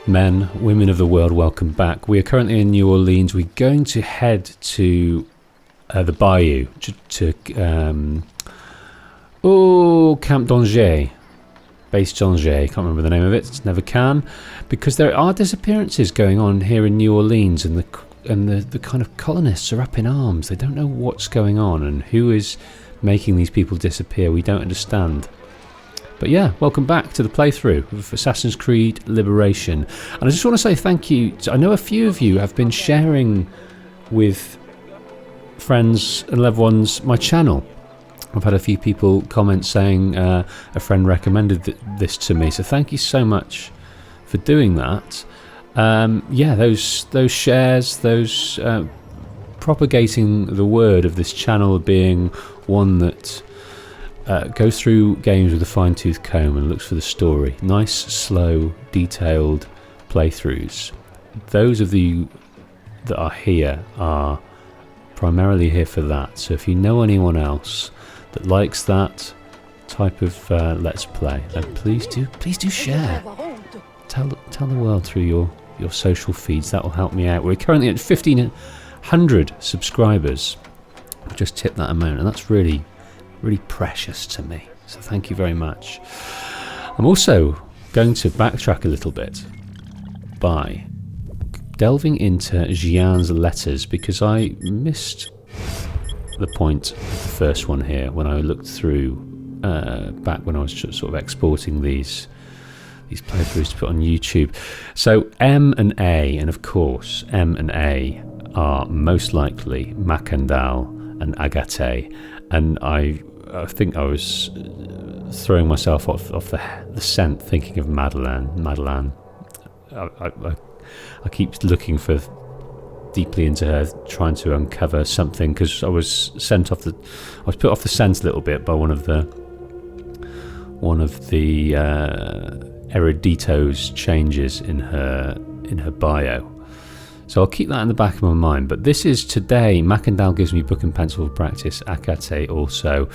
Men, women of the world, welcome back. We are currently in New Orleans. We're going to head to the bayou, to Camp d'Angers, Base d'Angers. Can't remember the name of it. It's never can, because there are disappearances going on here in New Orleans, and the kind of colonists are up in arms. They don't know what's going on and who is making these people disappear. We don't understand. But yeah, welcome back to the playthrough of Assassin's Creed Liberation. And I just want to say thank you. I know a few of you have been sharing with friends and loved ones my channel. I've had a few people comment saying a friend recommended this to me. So thank you so much for doing that. Yeah, those shares, those propagating the word of this channel being one that goes through games with a fine-tooth comb and looks for the story. Nice, slow, detailed playthroughs. Those of you that are here are primarily here for that. So if you know anyone else that likes that type of Let's Play, then please do share. Tell the world through your social feeds. That will help me out. We're currently at 1,500 subscribers. I've just tipped that amount, and that's really precious to me, so thank you very much. I'm also going to backtrack a little bit by delving into Jian's letters, because I missed the point of the first one here when I looked through back when I was sort of exporting these playthroughs to put on YouTube. So M and A, and of course M and A are most likely Macandal and Agate, and I think I was throwing myself off the scent thinking of Madeleine. I keep looking deeply into her, trying to uncover something, because I was put off the scent a little bit by one of the Erudito's changes in her bio. So I'll keep that in the back of my mind. But this is today. Macandal gives me book and pencil for practice. Akate also.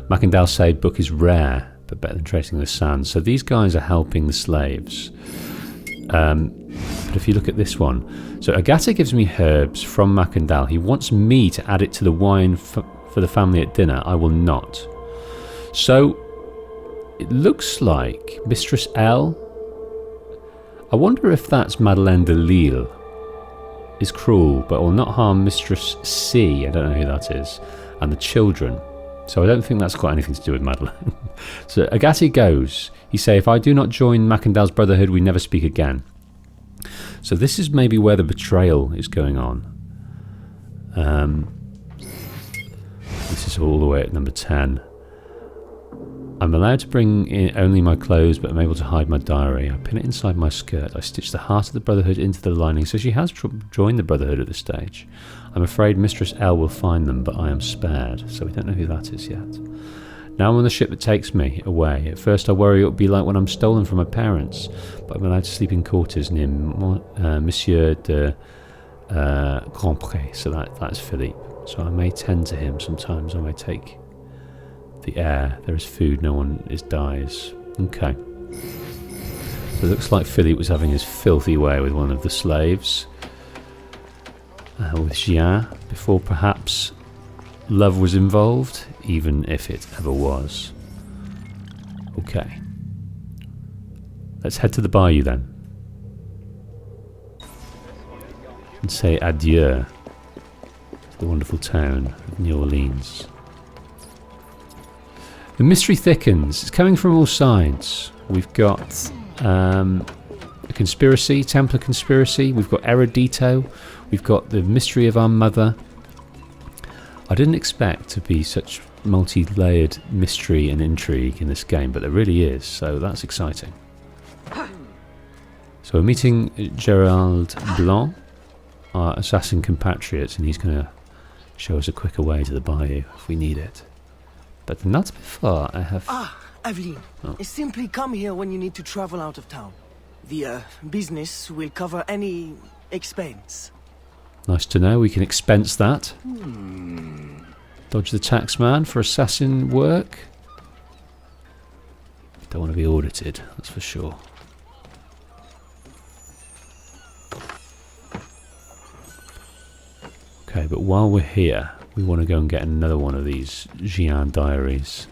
Macandal said book is rare, but better than tracing the sand. So these guys are helping the slaves. But if you look at this one. So Agate gives me herbs from Macandal. He wants me to add it to the wine for the family at dinner. I will not. So it looks like Mistress L. I wonder if that's Madeleine de Lille. Is cruel, but will not harm Mistress C. I don't know who that is, and the children. So I don't think that's got anything to do with Madeleine. So Agate goes. He say, if I do not join Macandal's brotherhood, we never speak again. So this is maybe where the betrayal is going on. This is all the way at number 10. I'm allowed to bring in only my clothes, but I'm able to hide my diary. I pin it inside my skirt. I stitch the heart of the Brotherhood into the lining. So she has joined the Brotherhood at this stage. I'm afraid Mistress L will find them, but I am spared. So we don't know who that is yet. Now I'm on the ship that takes me away. At first I worry it will be like when I'm stolen from my parents, but I'm allowed to sleep in quarters near Monsieur de Grandpré. So that's Philippe. So I may tend to him sometimes. I may take the air. There is food. No one dies. Okay. So it looks like Philippe was having his filthy way with one of the slaves. With Jian, before perhaps love was involved, even if it ever was. Okay. Let's head to the bayou then. And say adieu to the wonderful town of New Orleans. The mystery thickens. It's coming from all sides. We've got a conspiracy, Templar conspiracy. We've got Erudito. We've got the mystery of our mother. I didn't expect to be such multi-layered mystery and intrigue in this game, but there really is. So that's exciting. So we're meeting Gerald Blanc, our assassin compatriot, and he's going to show us a quicker way to the bayou if we need it. But not before I have... Aveline. Oh. Simply come here when you need to travel out of town. The business will cover any expense. Nice to know. We can expense that. Dodge the tax man for assassin work. Don't want to be audited, that's for sure. but while we're here, we want to go and get another one of these Xi'an diaries.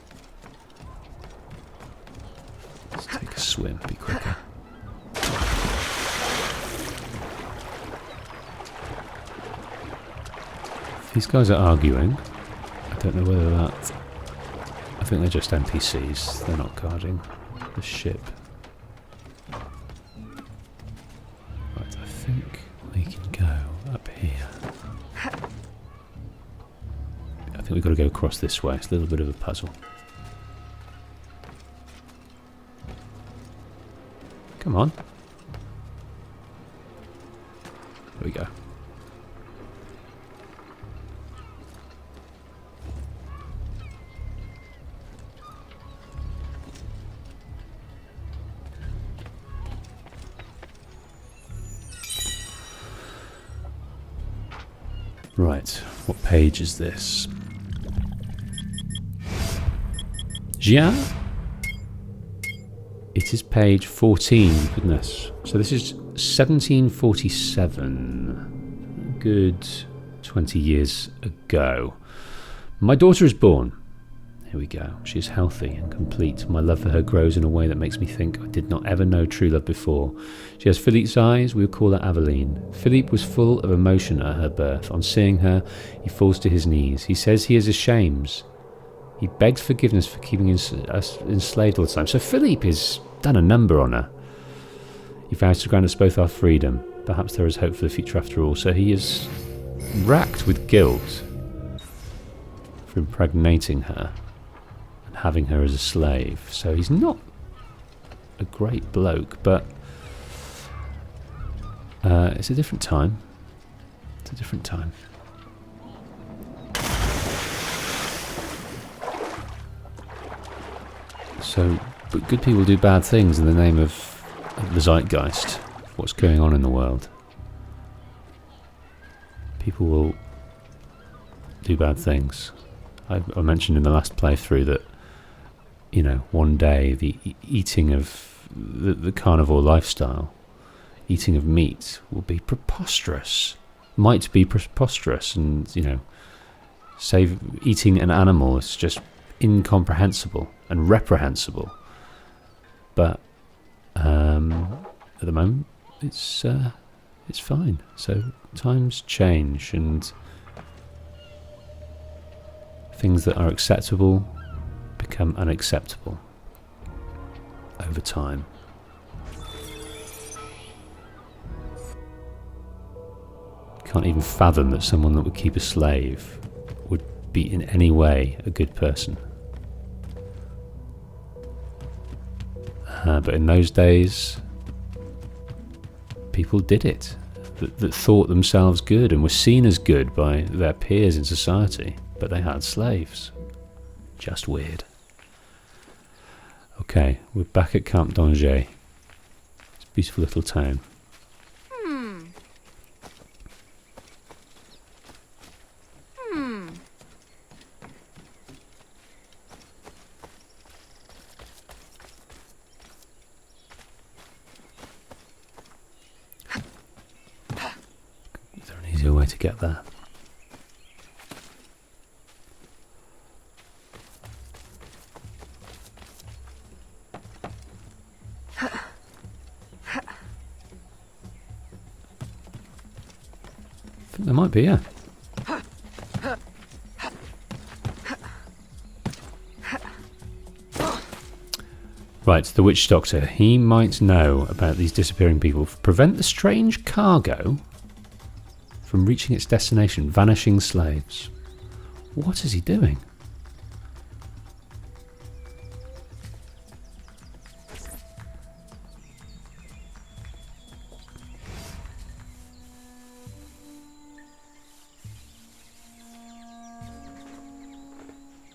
Let's take a swim, be quicker. These guys are arguing. I don't know whether that... I think they're just NPCs. They're not guarding the ship. Right, I think we can go up here. I think we've got to go across this way. It's a little bit of a puzzle. Come on. There we go. Right, what page is this? Xi'an? It is page 14, goodness. So this is 1747. Good 20 years ago. My daughter is born. Here we go. She is healthy and complete. My love for her grows in a way that makes me think I did not ever know true love before. She has Philippe's eyes. We will call her Aveline. Philippe was full of emotion at her birth. On seeing her, he falls to his knees. He says he is ashamed. He begs forgiveness for keeping us enslaved all the time. So Philippe has done a number on her. He vows to grant us both our freedom. Perhaps there is hope for the future after all. So he is racked with guilt for impregnating her. Having her as a slave. So he's not a great bloke, but it's a different time. It's a different time. So, but good people do bad things in the name of the zeitgeist, what's going on in the world. People will do bad things. I mentioned in the last playthrough that, you know, one day the eating of the carnivore lifestyle, eating of meat, will be preposterous. Might be preposterous, and, you know, eating an animal is just incomprehensible and reprehensible. But at the moment, it's fine. So times change, and things that are acceptable become unacceptable over time. Can't even fathom that someone that would keep a slave would be in any way a good person. But in those days, people did it, that thought themselves good and were seen as good by their peers in society, but they had slaves. Just weird. Okay, we're back at Camp d'Angers. It's a beautiful little town. Is there an easier way to get there? There might be, yeah. Right, the witch doctor. He might know about these disappearing people. Prevent the strange cargo from reaching its destination. Vanishing slaves. What is he doing?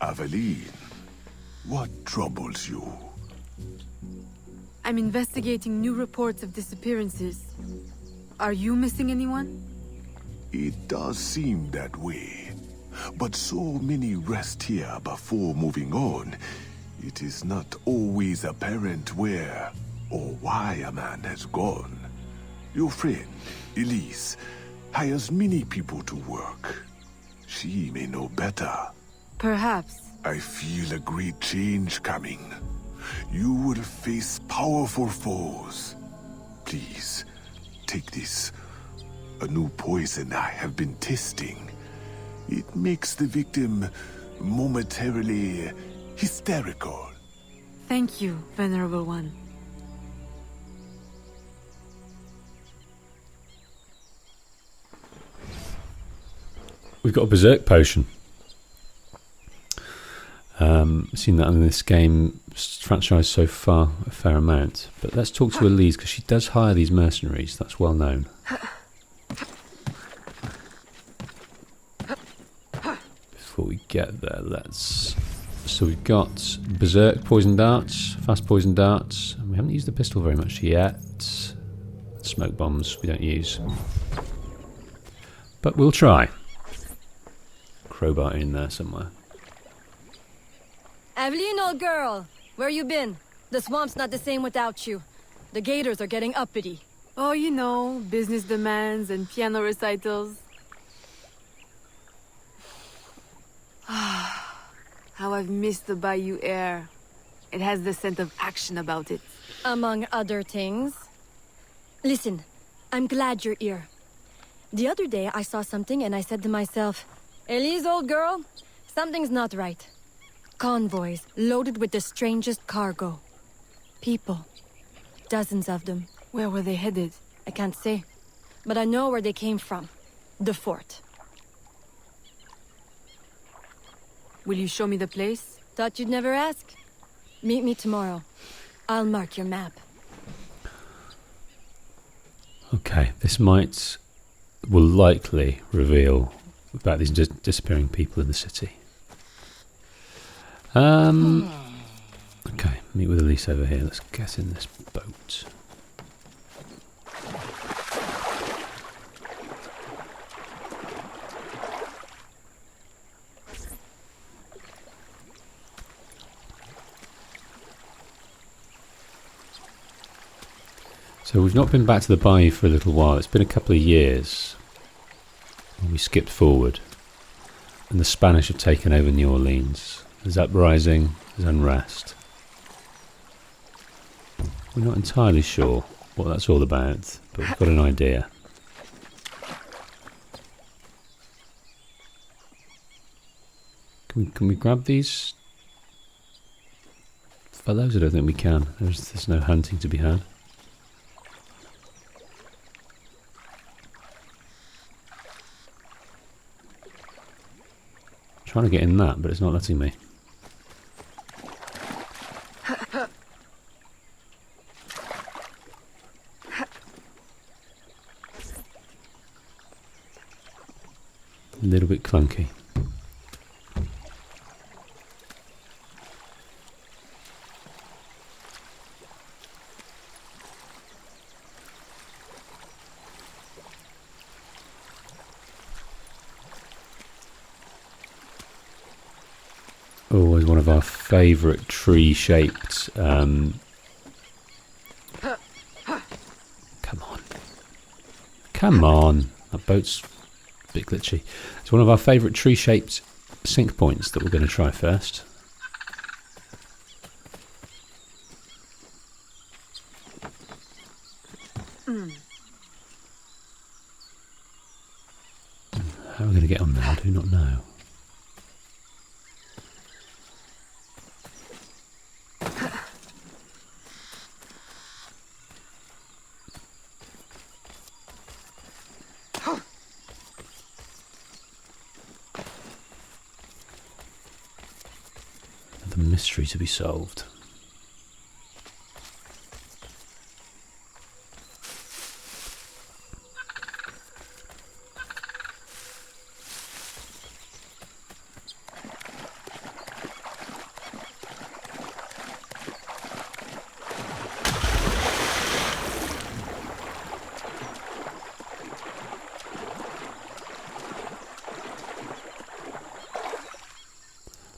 Aveline, what troubles you? I'm investigating new reports of disappearances. Are you missing anyone? It does seem that way. But so many rest here before moving on. It is not always apparent where or why a man has gone. Your friend, Elise, hires many people to work. She may know better. Perhaps. I feel a great change coming. You will face powerful foes. Please, take this. A new poison I have been testing. It makes the victim momentarily hysterical. Thank you, Venerable One. We've got a berserk potion. Seen that in this game franchise so far a fair amount. But let's talk to Elise, because she does hire these mercenaries. That's well known. Before we get there, let's... So we've got berserk poison darts, fast poison darts. We haven't used the pistol very much yet. Smoke bombs we don't use. But we'll try. Crowbar in there somewhere. Evelyn, old girl, where you been? The swamp's not the same without you. The gators are getting uppity. Oh, you know, business demands and piano recitals. How I've missed the bayou air. It has the scent of action about it. Among other things. Listen, I'm glad you're here. The other day I saw something and I said to myself, Elise, old girl, something's not right. Convoys loaded with the strangest cargo. People. Dozens of them. Where were they headed? I can't say. But I know where they came from. The fort. Will you show me the place? Thought you'd never ask. Meet me tomorrow. I'll mark your map. Okay, this will likely reveal about these disappearing people in the city. Okay, meet with Elise over here. Let's get in this boat. So we've not been back to the bayou for a little while. It's been a couple of years. We skipped forward. And the Spanish have taken over New Orleans. There's uprising, there's unrest. We're not entirely sure what that's all about, but we've got an idea. Can we grab these fellows? I don't think we can. There's no hunting to be had. Trying to get in that, but it's not letting me. A little bit clunky. Always one of our favourite tree-shaped. Come on, come on! That boat's a bit glitchy. It's one of our favourite tree-shaped sink points that we're going to try first. How are we going to get on there? I do not know. The mystery to be solved.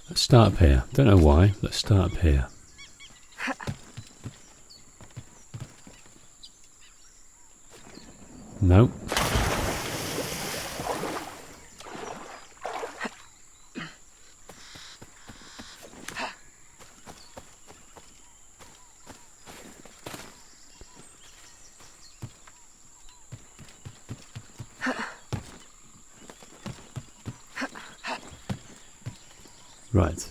Let's start up here. Don't know why. Let's start up here. No. Right.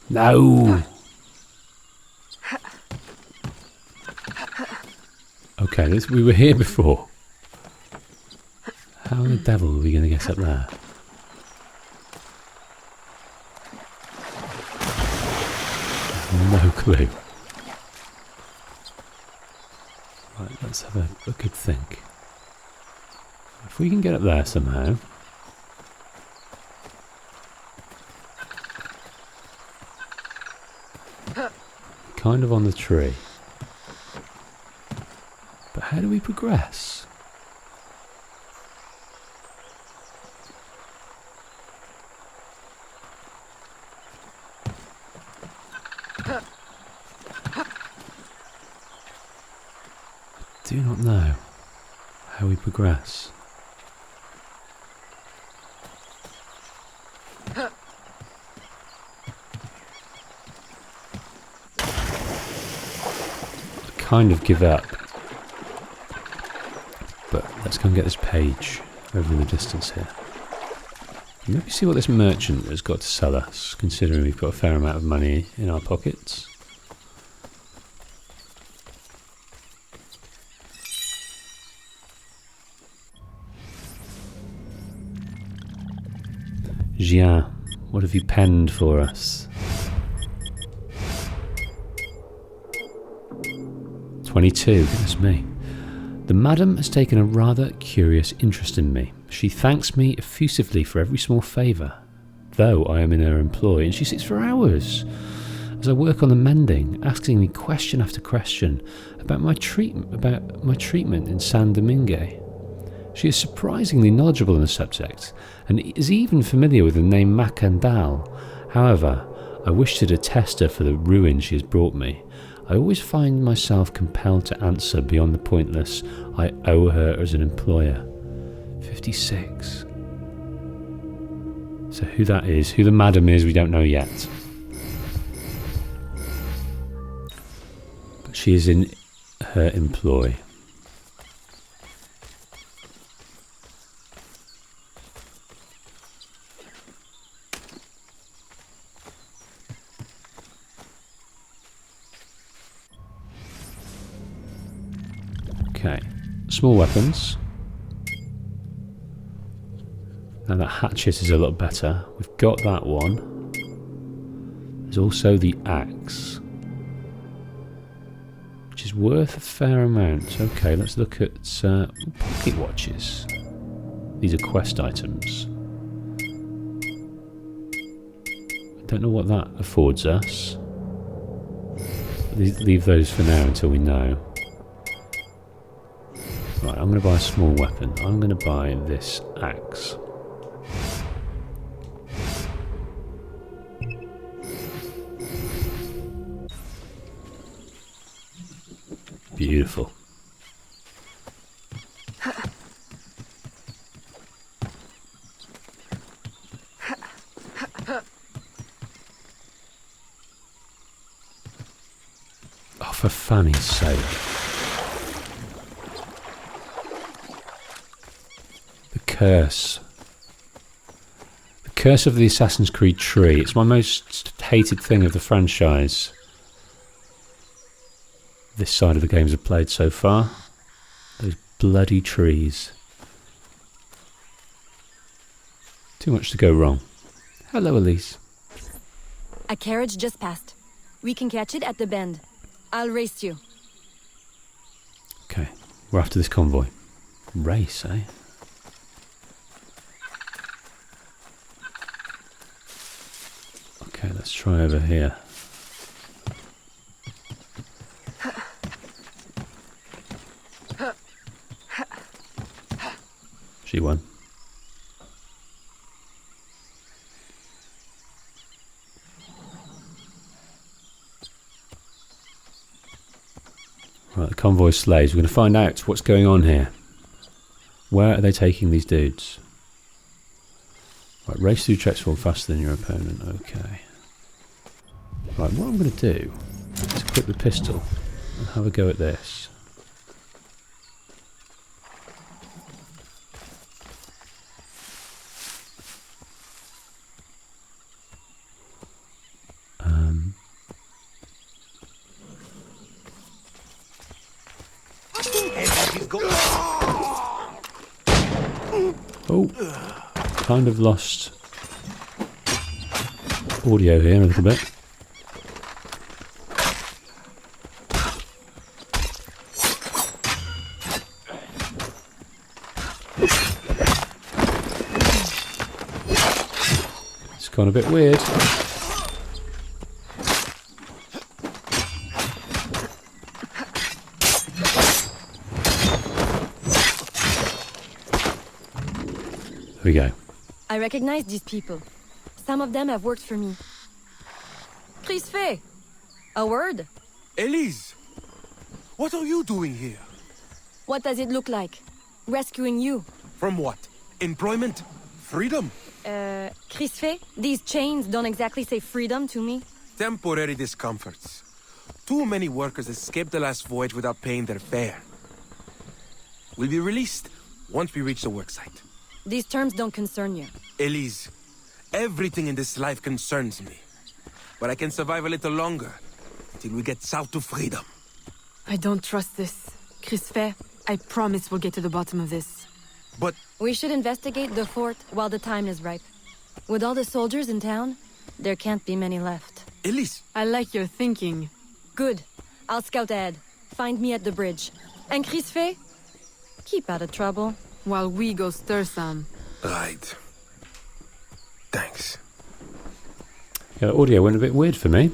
No! Okay, we were here before. How the devil are we going to get up there? No clue. Right, let's have a good think. If we can get up there somehow. Kind of on the tree. But how do we progress? I do not know how we progress. Kind of give up, but let's go and get this page over in the distance here. Maybe see what this merchant has got to sell us, considering we've got a fair amount of money in our pockets. Jean, what have you penned for us? 22, goodness me. The madam has taken a rather curious interest in me. She thanks me effusively for every small favour, though I am in her employ, and she sits for hours as I work on the mending, asking me question after question about my treatment in San Domingue. She is surprisingly knowledgeable on the subject, and is even familiar with the name Macandal. However, I wish to detest her for the ruin she has brought me. I always find myself compelled to answer beyond the pointless. I owe her as an employer. 56. So who that is, who the madam is, we don't know yet. But she is in her employ. Okay, small weapons. Now that hatchet is a lot better. We've got that one. There's also the axe, which is worth a fair amount. Okay, let's look at pocket watches. These are quest items. I don't know what that affords us. Leave those for now until we know. Right, I'm going to buy a small weapon. I'm going to buy this axe. Beautiful. Oh, for Fanny's sake. Curse. The curse of the Assassin's Creed tree. It's my most hated thing of the franchise. This side of the games I've played so far. Those bloody trees. Too much to go wrong. Hello, Elise. A carriage just passed. We can catch it at the bend. I'll race you. Okay, we're after this convoy. Race, eh? Okay, let's try over here. She won. Right, the convoy slaves. We're going to find out what's going on here. Where are they taking these dudes? Right, race through tracks fall faster than your opponent. Okay. Right, what I'm going to do is equip the pistol and have a go at this. kind of lost audio here a little bit. It's gone a bit weird. There we go. I recognize these people. Some of them have worked for me. Crispé! A word? Elise! What are you doing here? What does it look like? Rescuing you. From what? Employment? Freedom? Crispé, these chains don't exactly say freedom to me. Temporary discomforts. Too many workers escaped the last voyage without paying their fare. We'll be released once we reach the worksite. These terms don't concern you. Elise, everything in this life concerns me. But I can survive a little longer, till we get south to freedom. I don't trust this. Crispé, I promise we'll get to the bottom of this. But We should investigate the fort while the time is ripe. With all the soldiers in town, there can't be many left. Elise, I like your thinking. Good. I'll scout ahead. Find me at the bridge. And Crispé, keep out of trouble. While we go stir some. right. Thanks. Yeah, the audio went a bit weird for me.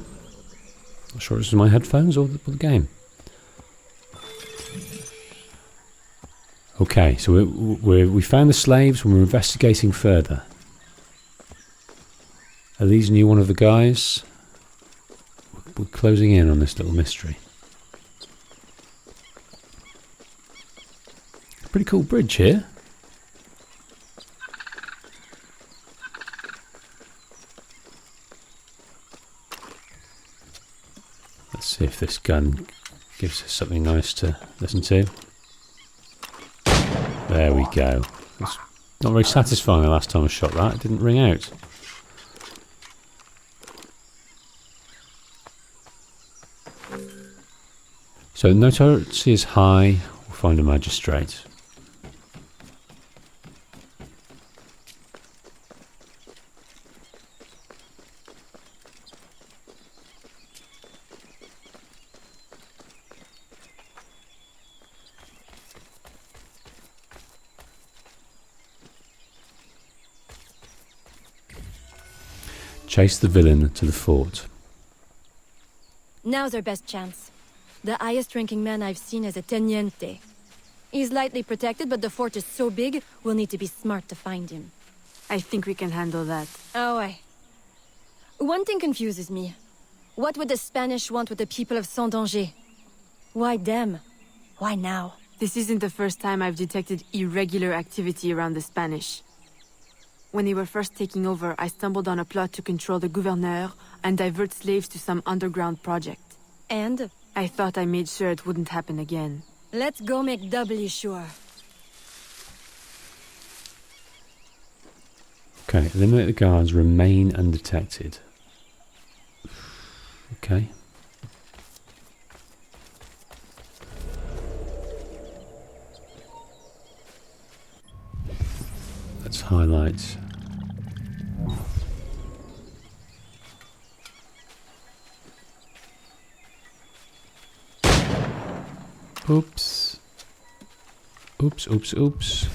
Not sure it's my headphones or the game. Okay, so we found the slaves and we're investigating further. Are these new one of the guys? We're closing in on this little mystery. Pretty cool bridge here. Let's see if this gun gives us something nice to listen to. There we go. It's not very satisfying the last time I shot that. It didn't ring out. So notoriety is high. We'll find a magistrate. Chase the villain to the fort. Now's our best chance. The highest ranking man I've seen is a teniente. He's lightly protected, but the fort is so big, we'll need to be smart to find him. I think we can handle that. Oh, aye. One thing confuses me. What would the Spanish want with the people of Saint-Danger? Why them? Why now? This isn't the first time I've detected irregular activity around the Spanish. When they were first taking over, I stumbled on a plot to control the gouverneur and divert slaves to some underground project. And? I thought I made sure it wouldn't happen again. Let's go make doubly sure. Okay, eliminate the guards, remain undetected. Okay. Let's highlight. Oops. Oops, oops, oops.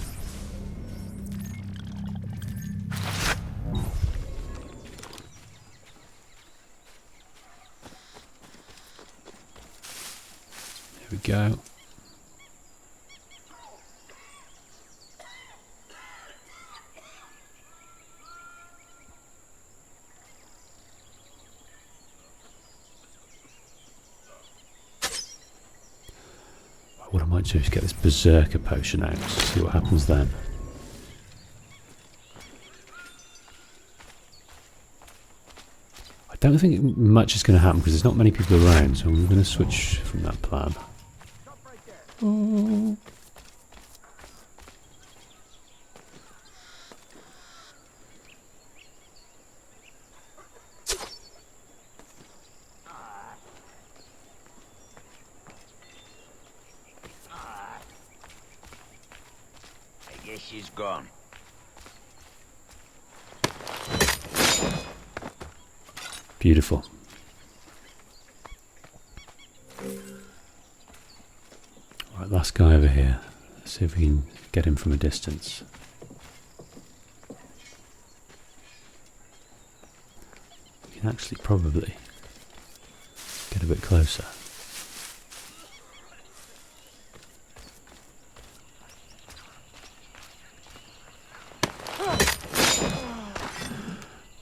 There we go. What I might do is get this berserker potion out, see what happens then. I don't think much is going to happen because there's not many people around, so I'm going to switch from that plan. Oh. I guess she's gone. Beautiful. Right, last guy over here. Let's see if we can get him from a distance. We can actually probably get a bit closer.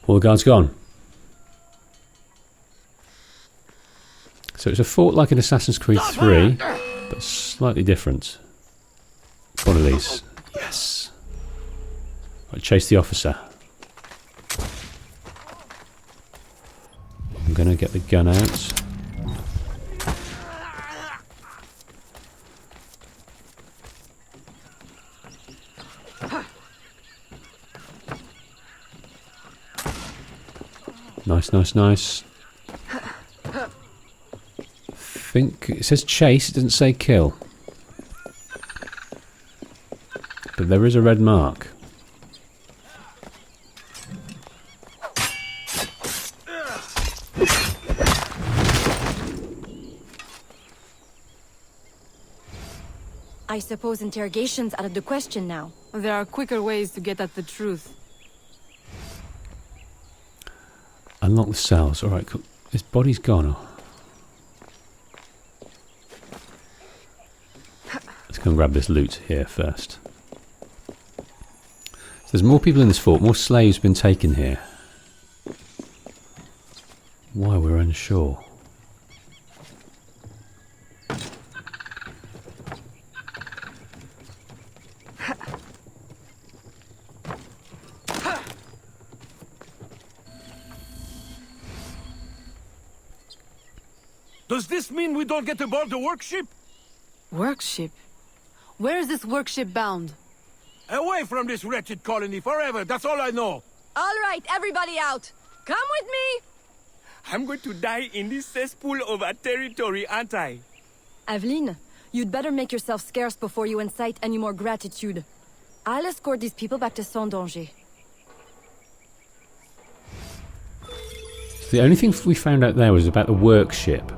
All the guards gone. So it's a fort like in Assassin's Creed 3, but slightly different. One of these. Yes. Right, chase the officer. I'm going to get the gun out. Nice, nice, nice. I think it says chase, it doesn't say kill. But there is a red mark. I suppose interrogation's out of the question now. There are quicker ways to get at the truth. Unlock the cells. Alright, cool. His body's gone. Let's go and grab this loot here first. So there's more people in this fort. More slaves been taken here. Why, we're unsure. Does this mean we don't get aboard the workship? Workship? Where is this workship bound? Away from this wretched colony forever, that's all I know. All right, everybody out. Come with me. I'm going to die in this cesspool of a territory, aren't I? Aveline, you'd better make yourself scarce before you incite any more gratitude. I'll escort these people back to Sans Danger. The only thing we found out there was about the workship.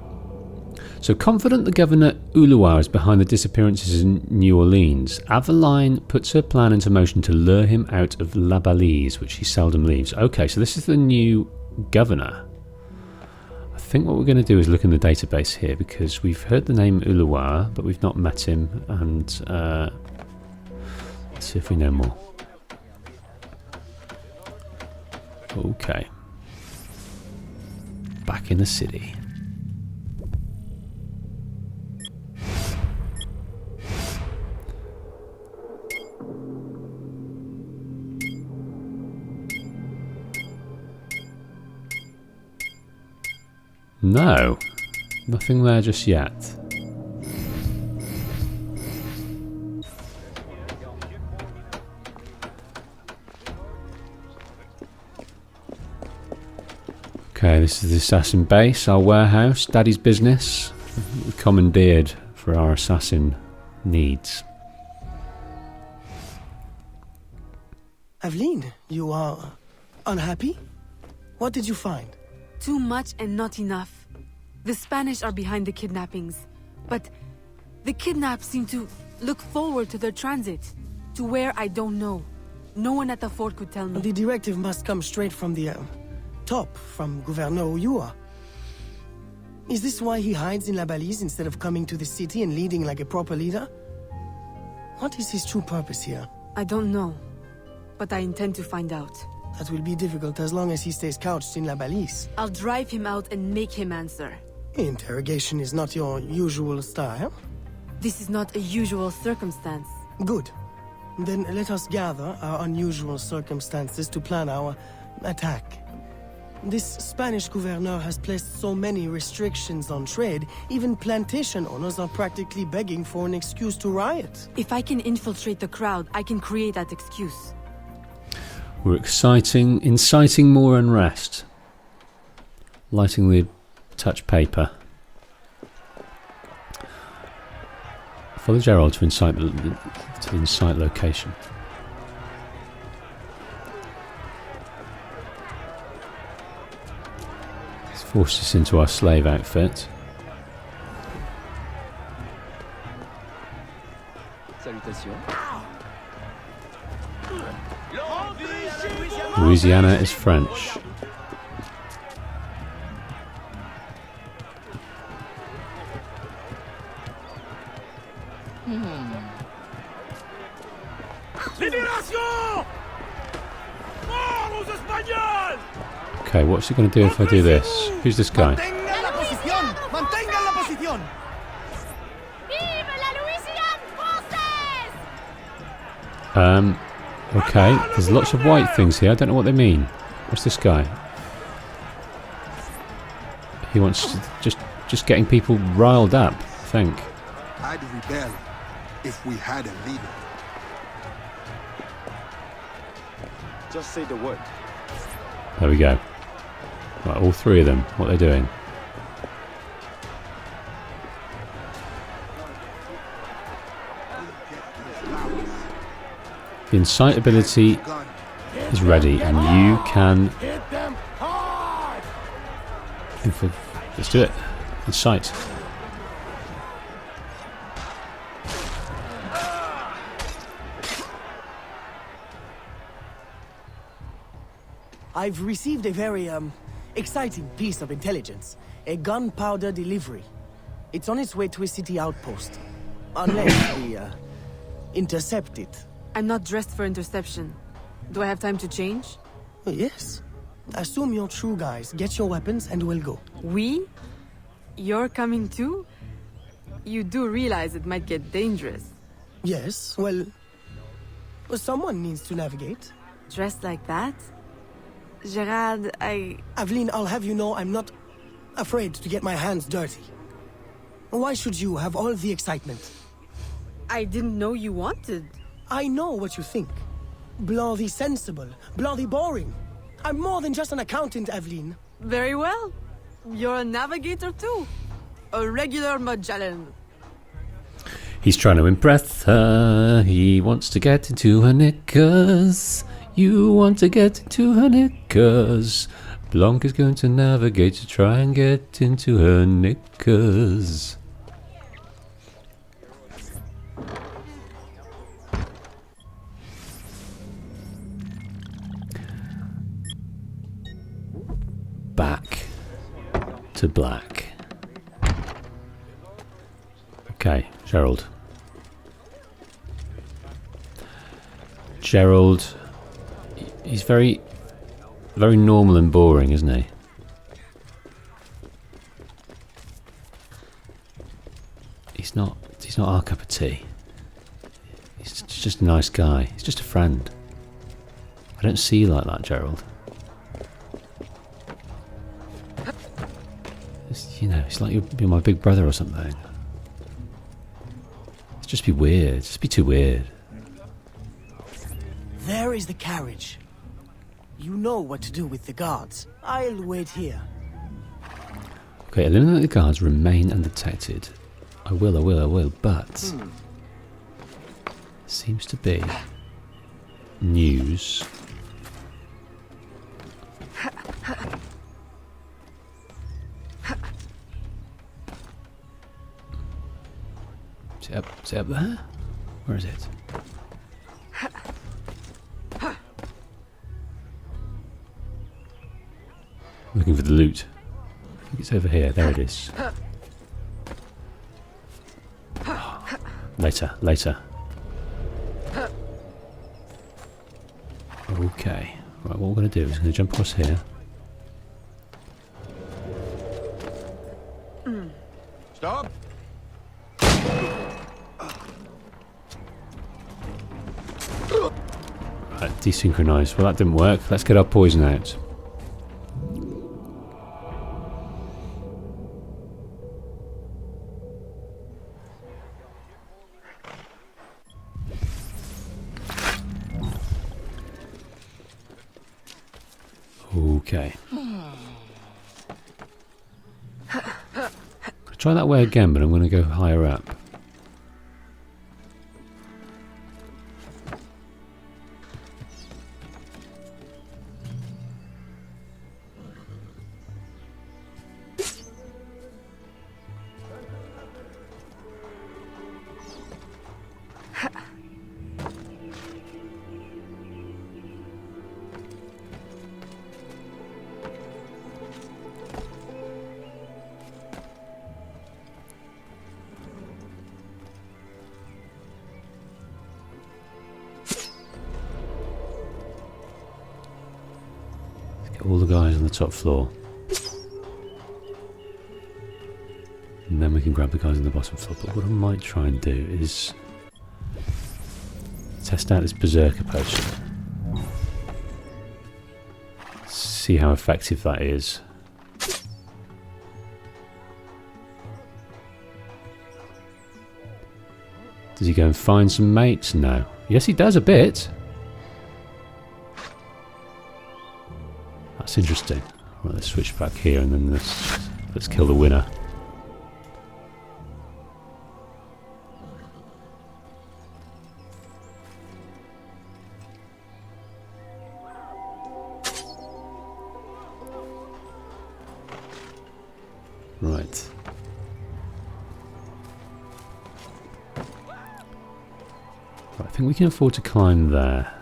So confident the Governor Ulua is behind the disappearances in New Orleans, Aveline puts her plan into motion to lure him out of La Balise, which he seldom leaves. Okay, so this is the new governor. I think what we're going to do is look in the database here, because we've heard the name Ulua, but we've not met him, and let's see if we know more. Okay. Back in the city. No, nothing there just yet. Okay, this is the assassin base, our warehouse, Daddy's business. We commandeered for our assassin needs. Aveline, you are unhappy? What did you find? Too much and not enough. The Spanish are behind the kidnappings, but the kidnapped seem to look forward to their transit, to where I don't know. No one at the fort could tell me. The directive must come straight from the top, from Gouverneur Ulua. Is this why he hides in La Balise instead of coming to the city and leading like a proper leader? What is his true purpose here? I don't know, but I intend to find out. That will be difficult as long as he stays couched in La Balise. I'll drive him out and make him answer. Interrogation is not your usual style. This is not a usual circumstance. Good. Then let us gather our unusual circumstances to plan our attack. This Spanish gouverneur has placed so many restrictions on trade, even plantation owners are practically begging for an excuse to riot. If I can infiltrate the crowd, I can create that excuse. We're inciting more unrest. Lighting the touch paper. Follow Gerald to incite location. Force us into our slave outfit. Louisiana is French. Okay, what's he going to do if I do this? Who's this guy? Okay, there's lots of white things here. I don't know what they mean. What's this guy? He wants to just getting people riled up, I think. I'd rebel if we had a leader. Just say the word. There we go. Right, all three of them. What are they doing? The incite ability is ready, and you can. Let's do it. Incite. I've received a very, exciting piece of intelligence. A gunpowder delivery. It's on its way to a city outpost. Unless we, intercept it. I'm not dressed for interception. Do I have time to change? Oh, yes. Assume you're true, guys. Get your weapons and we'll go. We? You're coming too? You do realize it might get dangerous. Yes, well, someone needs to navigate. Dressed like that? Gerard, Aveline, I'll have you know I'm not afraid to get my hands dirty. Why should you have all the excitement? I didn't know you wanted. I know what you think. Blanc the sensible, Blanc the boring. I'm more than just an accountant, Aveline. Very well. You're a navigator too. A regular Magellan. He's trying to impress her. He wants to get into her knickers. You want to get into her knickers. Blanc is going to navigate to try and get into her knickers. Back to black. Okay, Gerald. Gerald, he's very normal and boring, isn't he? He's not our cup of tea. He's just a nice guy. He's just a friend. I don't see you like that, Gerald. It's like you're my big brother or something. It's just be weird. Just be too weird. There is the carriage. You know what to do with the guards. I'll wait here. Okay, eliminate the guards, remain undetected. I will, but... Seems to be... news. Is it up there? Where is it? Looking for the loot. I think it's over here. There it is. Later. Okay. Right, what we're going to do is going to jump across here. Stop! Right, desynchronize. Well, that didn't work. Let's get our poison out. Okay. I'll try that way again, but I'm going to go higher up. Get all the guys on the top floor. And then we can grab the guys on the bottom floor. But what I might try and do is test out this Berserker potion. See how effective that is. Does he go and find some mates? No. Yes, he does a bit. That's interesting. Right, let's switch back here and then let's kill the winner. Right. I think we can afford to climb there.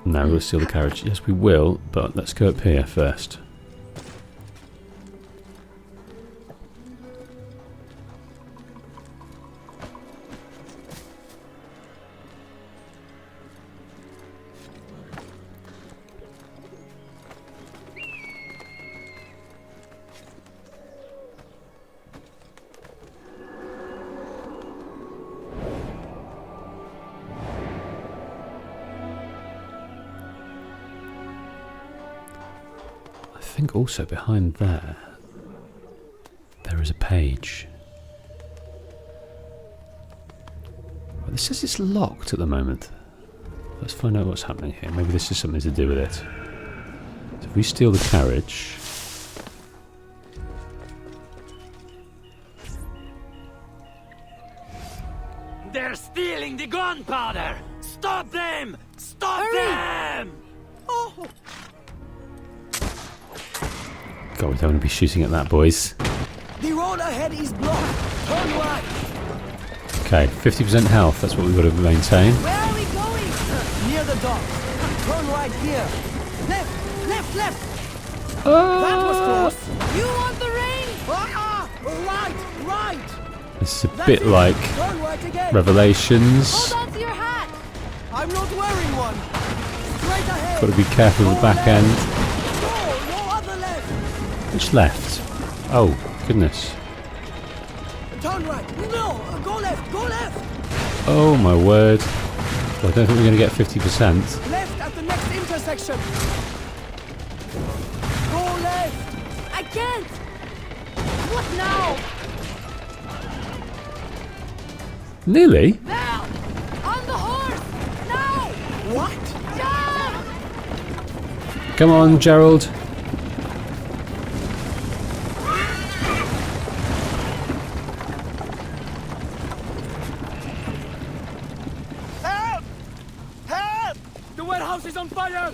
No, we'll steal the carriage. Yes, we will, but let's go up here first. I think also behind there is a page. Well, this says it's locked at the moment. Let's find out what's happening here. Maybe this is something to do with it. So if we steal the carriage... They're stealing the gunpowder! Stop them! Stop them! Oh! God, we don't want to be shooting at that, boys. The road ahead is blocked. Turn right. Okay, 50% health, that's what we've got to maintain. Where are we going? Near the dock. Turn right here. Left, left, left. That was close. You want the rain? Right, right. This is a bit like Turn right again. Revelations. Hold on to your hat. I'm not wearing one. Straight ahead. Got to be careful with the back end. No other left. Which left? Oh, goodness. Turn right. No, go left, go left. Oh my word. Well, I don't think we're going to get 50%. Left at the next intersection. Go left. I can't. What now? Nearly? Now! On the horse! Now! What? Jump! Come on, Gerald. Help! Help! The warehouse is on fire!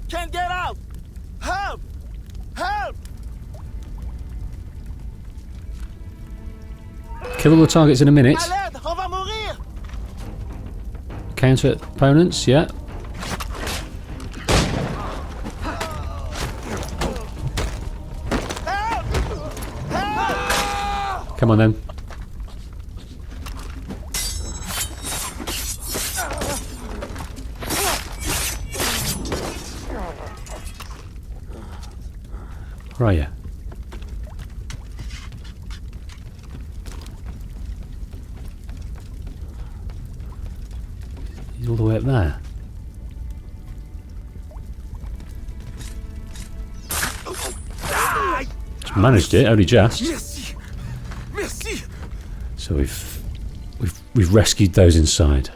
Can't get out! Help! Help! Kill all the targets in a minute. Alerte! On va mourir! Counter opponents, yeah. Help! Help! Come on then. Where are you? He's all the way up there. Just managed it, only just. Merci. Merci. So we've rescued those inside.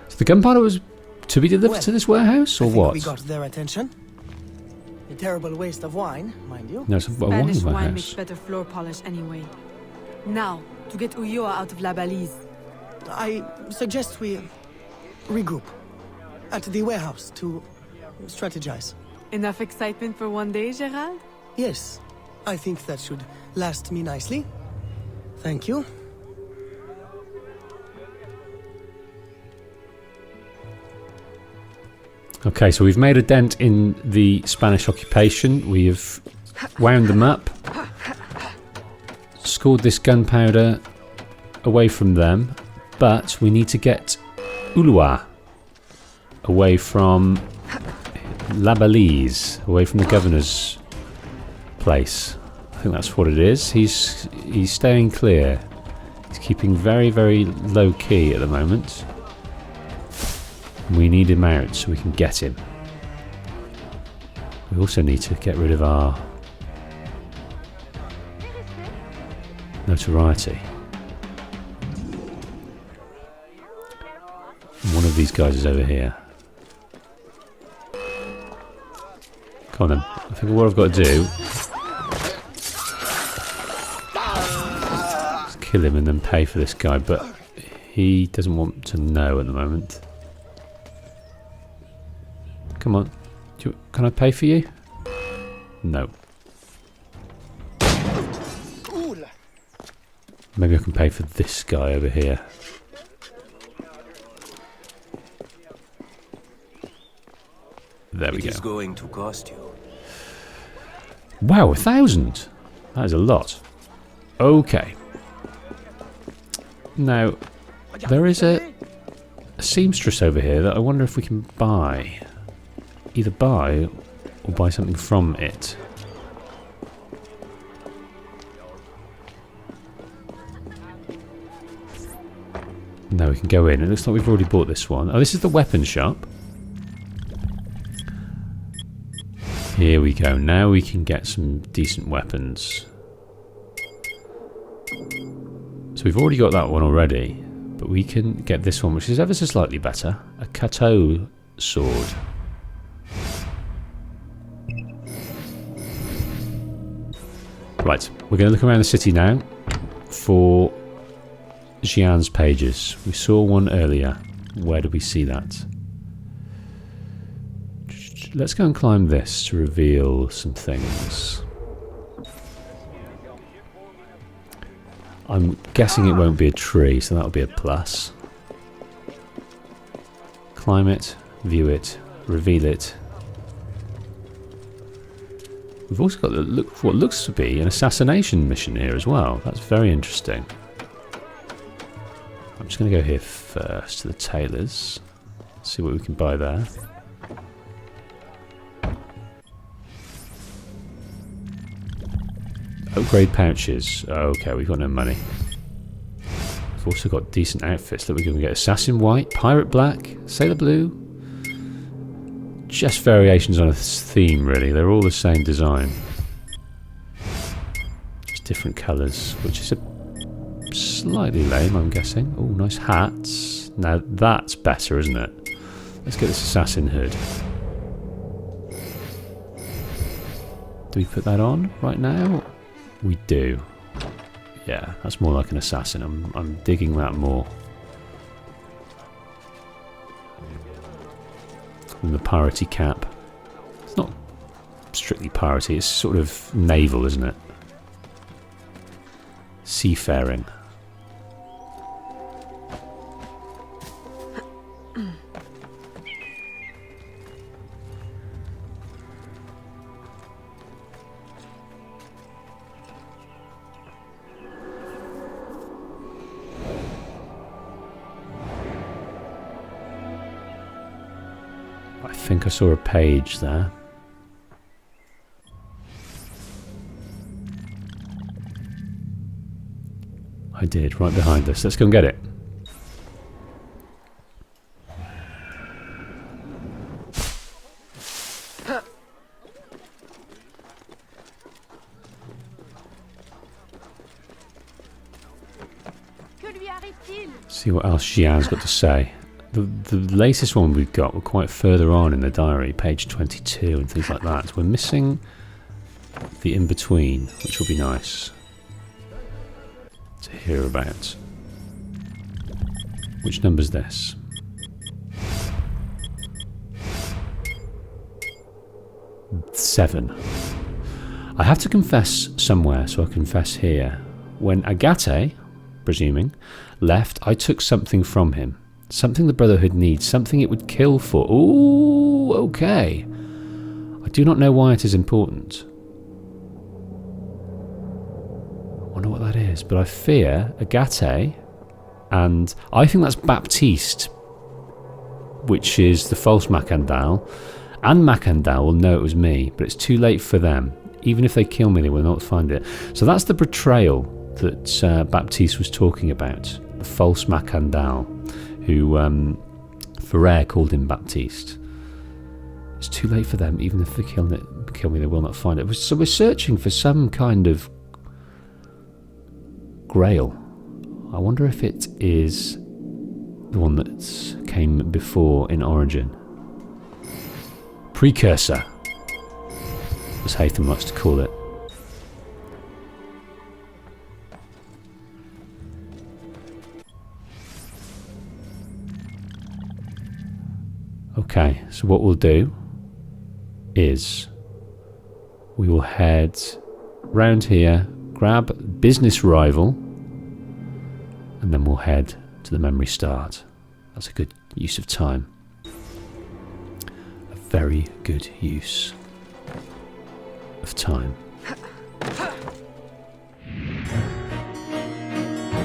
So the gunpowder was to be delivered to this warehouse, or I think what? we got their attention. A terrible waste of wine, mind you. No, it's a wine Spanish wine makes warehouse. better floor polish anyway. Now, to get Ulloa out of La Balise. I suggest we regroup at the warehouse to strategize. Enough excitement for one day, Gerald? Yes, I think that should last me nicely. Thank you. Okay, so we've made a dent in the Spanish occupation. We have wound them up. escort this gunpowder away from them, but we need to get Ulua away from La Balise, away from the governor's place. I think that's what it is. He's staying clear. He's keeping very, very low key at the moment. We need him out so we can get him. We also need to get rid of our notoriety. One of these guys is over here. Come on then. I think what I've got to do is kill him and then pay for this guy, but he doesn't want to know at the moment. Come on. Can I pay for you? No. Maybe I can pay for this guy over here. There we go. It is going to cost you. Wow, 1,000! That is a lot. Okay. Now, there is a seamstress over here that I wonder if we can buy. Either buy or buy something from it. Now we can go in. It looks like we've already bought this one. Oh, this is the weapon shop. Here we go. Now we can get some decent weapons. So we've already got that one already, but we can get this one, which is ever so slightly better. A Kato sword. Right, we're going to look around the city now for Xian's pages. We saw one earlier. Where did we see that? Let's go and climb this to reveal some things. I'm guessing it won't be a tree, so that'll be a plus. Climb it, view it, reveal it. We've also got what looks to be an assassination mission here as well. That's very interesting. I'm just going to go here first to the tailors. See what we can buy there. Upgrade pouches. Okay, we've got no money. We've also got decent outfits that we're going to get. Assassin white, pirate black, sailor blue. Just variations on a theme, really. They're all the same design. Just different colours, which is a slightly lame, I'm guessing. Oh, nice hats. Now that's better, isn't it? Let's get this assassin hood. Do we put that on right now? We do. Yeah, that's more like an assassin. I'm digging that more than the piratey cap. It's not strictly piratey, it's sort of naval, isn't it? Seafaring. I think I saw a page there. I did, right behind us. Let's go and get it. See what else Xian's got to say. The latest one we've got, we're quite further on in the diary, page 22 and things like that. So we're missing the in-between, which will be nice to hear about. Which number's this? Seven. I have to confess somewhere, so I confess here. When Agate, presuming, left, I took something from him. Something the Brotherhood needs, something it would kill for. Ooh, okay. I do not know why it is important. wonder what that is. But I fear Agate, and I think that's Baptiste, which is the false Macandal. And Macandal will know it was me, but it's too late for them. Even if they kill me, they will not find it. So that's the betrayal that Baptiste was talking about. The false Macandal, who Ferrer called him Baptiste. It's too late for them. Even if they kill me, they will not find it. So we're searching for some kind of grail. I wonder if it is the one that came before in Origin. Precursor, as Haytham likes to call it. Okay, so what we'll do is we will head round here, grab Business Rival, and then we'll head to the Memory Start. That's a good use of time. A very good use of time.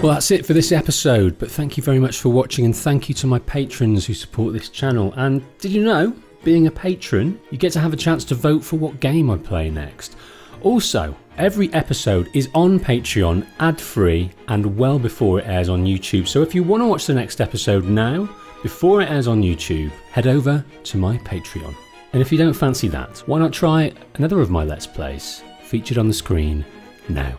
Well, that's it for this episode, but thank you very much for watching, and thank you to my patrons who support this channel. And did you know, being a patron, you get to have a chance to vote for what game I play next. Also, every episode is on Patreon, ad-free, and well before it airs on YouTube. So if you want to watch the next episode now, before it airs on YouTube, head over to my Patreon. And if you don't fancy that, why not try another of my Let's Plays, featured on the screen now.